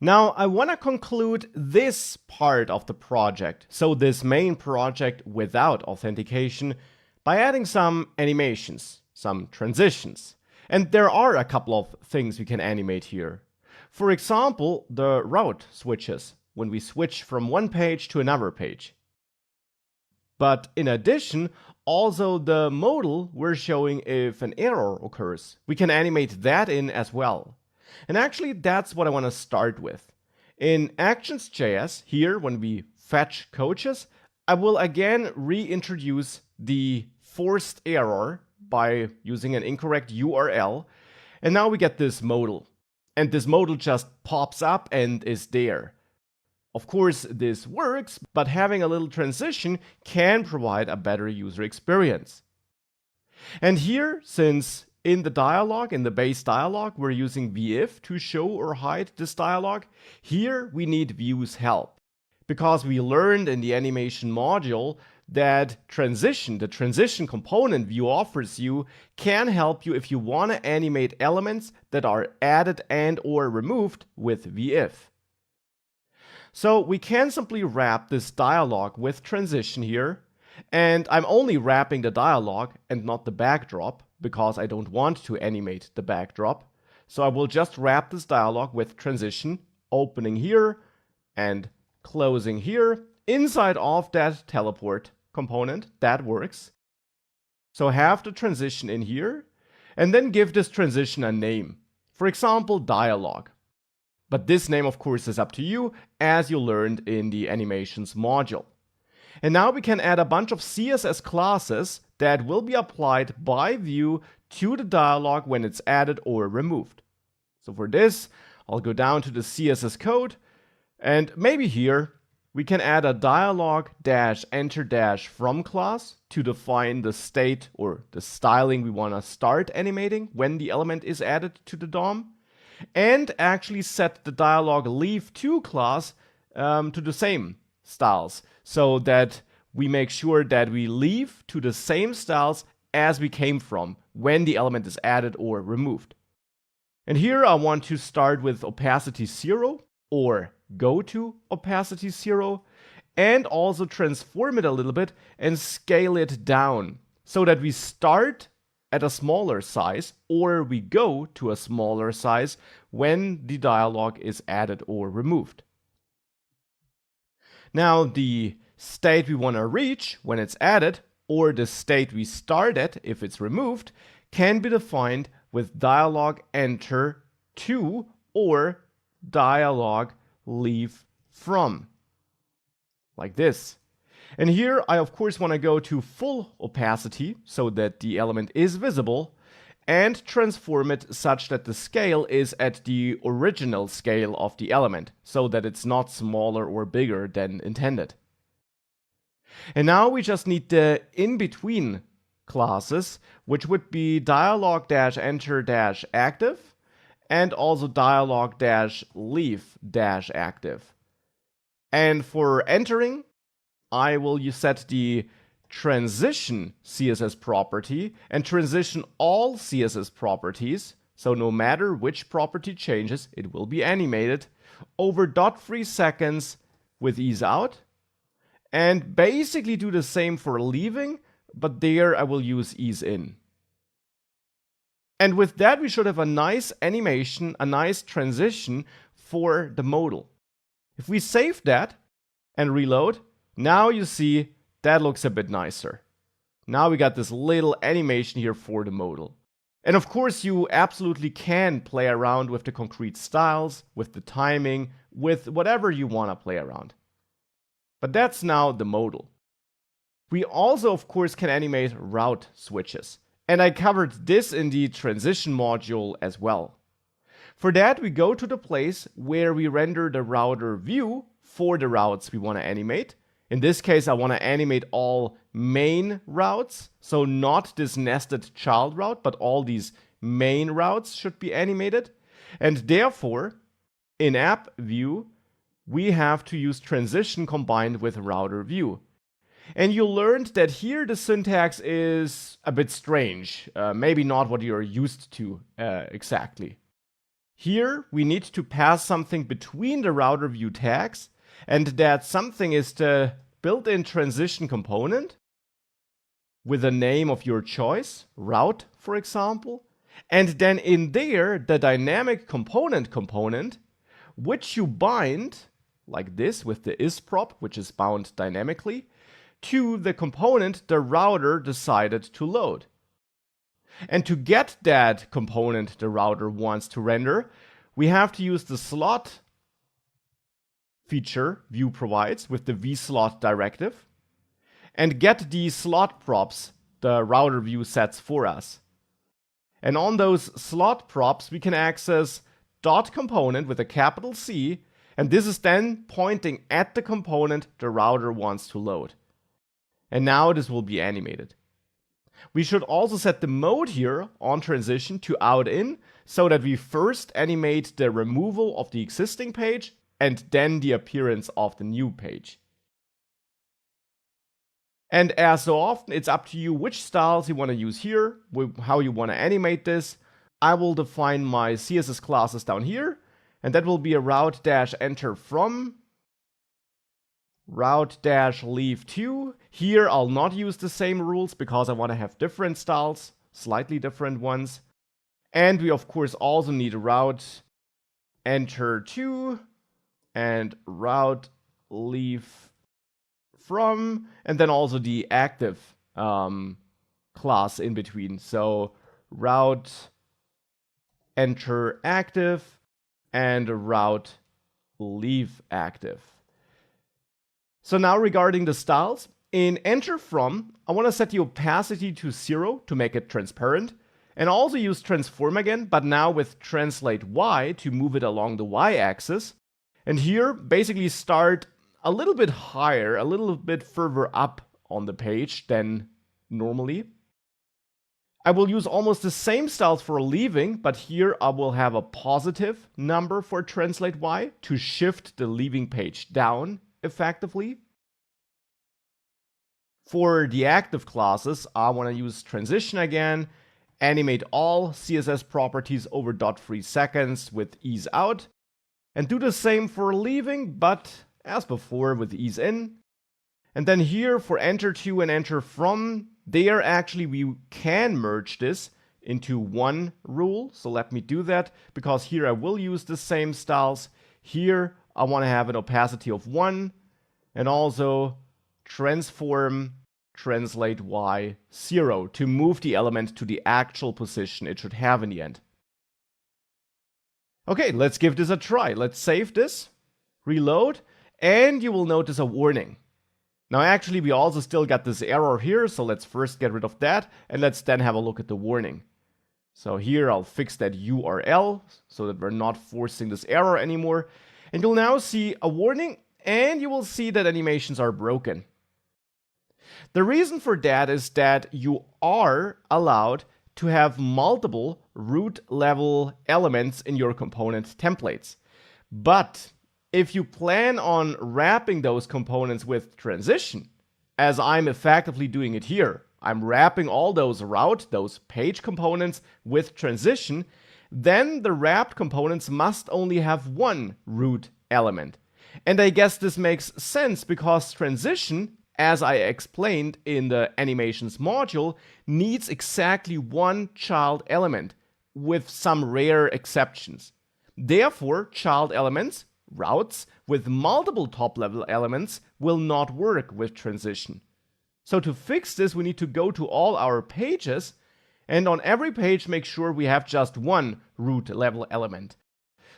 Now, I want to conclude this part of the project, so this main project without authentication, by adding some animations, some transitions. And there are a couple of things we can animate here. For example, the route switches, when we switch from one page to another page. But in addition, also the modal we're showing if an error occurs. We can animate that in as well. And actually, that's what I want to start with. In Actions.js, here, when we fetch coaches, I will again reintroduce the forced error by using an incorrect URL. And now we get this modal. And this modal just pops up and is there. Of course, this works, but having a little transition can provide a better user experience. And here, since in the dialog, in the base dialog, we're using vif to show or hide this dialog, here we need Vue's help. Because we learned in the animation module that the transition component Vue offers you, can help you if you want to animate elements that are added and or removed with vif. So we can simply wrap this dialog with transition here, and I'm only wrapping the dialog and not the backdrop, because I don't want to animate the backdrop. So I will just wrap this dialog with transition, opening here and closing here, inside of that teleport component. That works. So have the transition in here, and then give this transition a name. For example, dialog. But this name, of course, is up to you, as you learned in the animations module. And now we can add a bunch of CSS classes that will be applied by Vue to the dialog when it's added or removed. So for this, I'll go down to the CSS code, and maybe here we can add a dialog-enter-from class to define the state or the styling we want to start animating when the element is added to the DOM. And actually set the dialog leave to class to the same styles, so that we make sure that we leave to the same styles as we came from when the element is added or removed. And here I want to start with opacity 0 or go to opacity 0, and also transform it a little bit and scale it down so that we start at a smaller size, or we go to a smaller size when the dialog is added or removed. Now, the state we want to reach when it's added, or the state we start at if it's removed, can be defined with dialog enter to or dialog leave from, like this. And here I of course want to go to full opacity so that the element is visible, and transform it such that the scale is at the original scale of the element, so that it's not smaller or bigger than intended. And now we just need the in-between classes, which would be dialog-enter-active and also dialog-leave-active. And for entering, I will set the transition CSS property and transition all CSS properties, so no matter which property changes, it will be animated over .3 seconds with ease out, and basically do the same for leaving, but there I will use ease in. And with that, we should have a nice animation, a nice transition for the modal. If we save that and reload, now you see that looks a bit nicer. Now we got this little animation here for the modal. And of course, you absolutely can play around with the concrete styles, with the timing, with whatever you want to play around. But that's now the modal. We also, of course, can animate route switches. And I covered this in the transition module as well. For that, we go to the place where we render the router view for the routes we want to animate. In this case, I want to animate all main routes, so not this nested child route, but all these main routes should be animated. And therefore, in app view, we have to use transition combined with router view. And you learned that here the syntax is a bit strange, maybe not what you're used to exactly. Here we need to pass something between the router view tags, and that something is the built-in transition component with a name of your choice, route for example, and then in there the dynamic component which you bind like this with the isProp, which is bound dynamically, to the component the router decided to load. And to get that component the router wants to render, we have to use the slot feature Vue provides with the vslot directive and get the slot props the router view sets for us. And on those slot props, we can access dot component with a capital C, and this is then pointing at the component the router wants to load. And now this will be animated. We should also set the mode here on transition to out in, so that we first animate the removal of the existing page and then the appearance of the new page. And as so often, it's up to you which styles you want to use here, how you want to animate this. I will define my CSS classes down here, and that will be a route-enter from, route-leave to. Here I'll not use the same rules because I want to have different styles, slightly different ones. And we of course also need route-enter to and route-leave from, and then also the active class in between. So route-enter active and route-leave active. So now regarding the styles, in enter from, I want to set the opacity to 0 to make it transparent, and also use transform again, but now with translate Y to move it along the Y-axis. And here, basically start a little bit higher, a little bit further up on the page than normally. I will use almost the same styles for leaving, but here I will have a positive number for translate Y to shift the leaving page down effectively. For the active classes, I want to use transition again, animate all CSS properties over .3 seconds with ease out, and do the same for leaving, but as before with ease in. And then here for enter to and enter from, there actually we can merge this into one rule. So let me do that, because here I will use the same styles. Here I want to have an opacity of 1 and also transform translate Y 0 to move the element to the actual position it should have in the end. Okay, let's give this a try. Let's save this, reload, and you will notice a warning. Now actually we also still got this error here, so let's first get rid of that and let's then have a look at the warning. So here I'll fix that URL so that we're not forcing this error anymore. And you'll now see a warning and you will see that animations are broken. The reason for that is that you are allowed to have multiple root level elements in your component templates. But if you plan on wrapping those components with transition, as I'm effectively doing it here, I'm wrapping all those route, those page components with transition, then the wrapped components must only have one root element. And I guess this makes sense because transition, as I explained in the animations module, needs exactly one child element, with some rare exceptions. Therefore, child elements, routes, with multiple top-level elements will not work with transition. So to fix this, we need to go to all our pages, and on every page make sure we have just one root level element.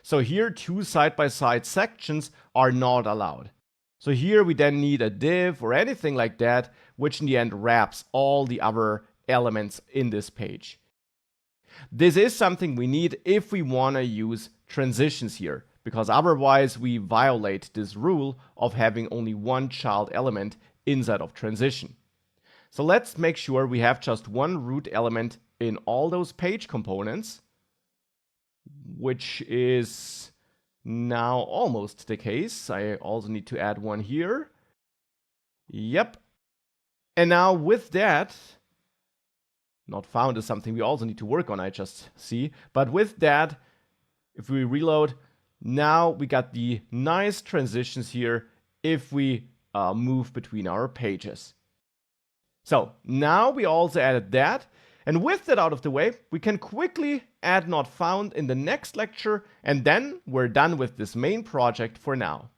So here, two side-by-side sections are not allowed. So here we then need a div or anything like that, which in the end wraps all the other elements in this page. This is something we need if we want to use transitions here, because otherwise we violate this rule of having only one child element inside of transition. So let's make sure we have just one root element in all those page components, which is now almost the case. I also need to add one here. Yep. And now with that, not found is something we also need to work on, I just see. But with that, If we reload, now we got the nice transitions here if we move between our pages. So now we also added that, and with that out of the way, we can quickly add not found in the next lecture, and then we're done with this main project for now.